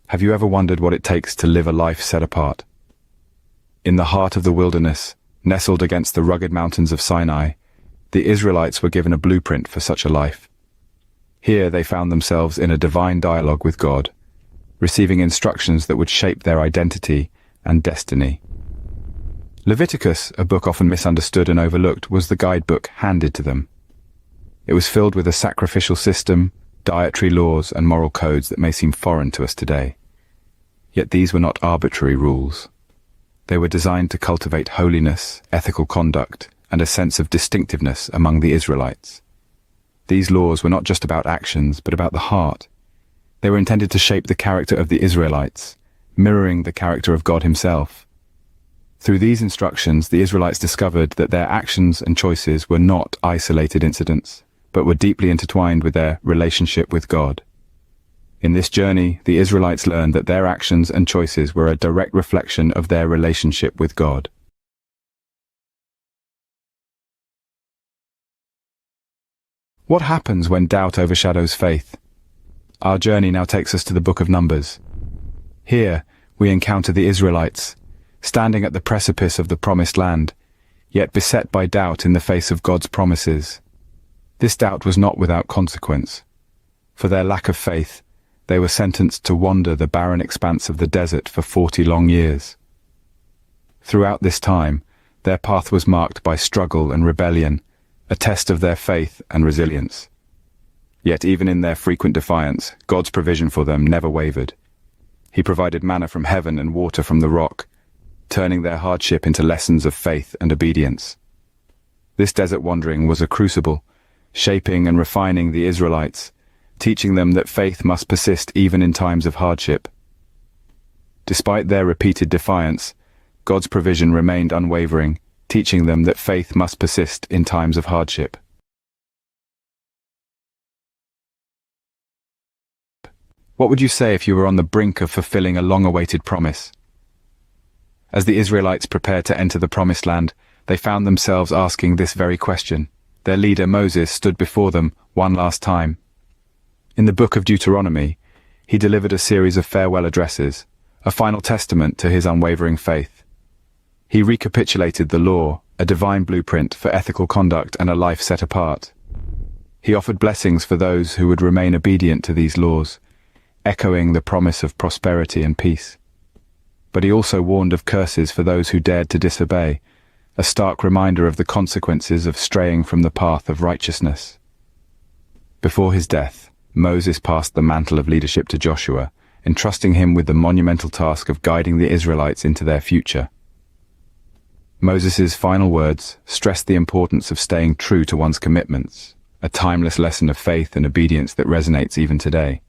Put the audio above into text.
Have you ever wondered what it takes to live a life set apart? In the heart of the wilderness, nestled against the rugged mountains of Sinai, the Israelites were given a blueprint for such a life. Here they found themselves in a divine dialogue with God, receiving instructions that would shape their identity and destiny. Leviticus, a book often misunderstood and overlooked, was the guidebook handed to them. It was filled with a sacrificial system, dietary laws, and moral codes that may seem foreign to us today. Yet these were not arbitrary rules. They were designed to cultivate holiness, ethical conduct, and a sense of distinctiveness among the Israelites. These laws were not just about actions, but about the heart. They were intended to shape the character of the Israelites, mirroring the character of God himself. Through these instructions, the Israelites discovered that their actions and choices were not isolated incidents, but were deeply intertwined with their relationship with God. In this journey, the Israelites learned that their actions and choices were a direct reflection of their relationship with God. What happens when doubt overshadows faith? Our journey now takes us to the book of Numbers. Here, we encounter the Israelites, standing at the precipice of the promised land, yet beset by doubt in the face of God's promises. This doubt was not without consequence. For their lack of faith, they were sentenced to wander the barren expanse of the desert for 40 long years. Throughout this time, their path was marked by struggle and rebellion, a test of their faith and resilience. Yet even in their frequent defiance, God's provision for them never wavered. He provided manna from heaven and water from the rock, turning their hardship into lessons of faith and obedience. This desert wandering was a crucible, shaping and refining the Israelites, teaching them that faith must persist even in times of hardship. Despite their repeated defiance, God's provision remained unwavering, teaching them that faith must persist in times of hardship. What would you say if you were on the brink of fulfilling a long-awaited promise? As the Israelites prepared to enter the promised land, they found themselves asking this very question. Their leader Moses stood before them one last time. In the book of Deuteronomy, he delivered a series of farewell addresses, a final testament to his unwavering faith. He recapitulated the law, a divine blueprint for ethical conduct and a life set apart. He offered blessings for those who would remain obedient to these laws, echoing the promise of prosperity and peace. But he also warned of curses for those who dared to disobey, a stark reminder of the consequences of straying from the path of righteousness. Before his death, Moses passed the mantle of leadership to Joshua, entrusting him with the monumental task of guiding the Israelites into their future. Moses' final words stressed the importance of staying true to one's commitments, a timeless lesson of faith and obedience that resonates even today.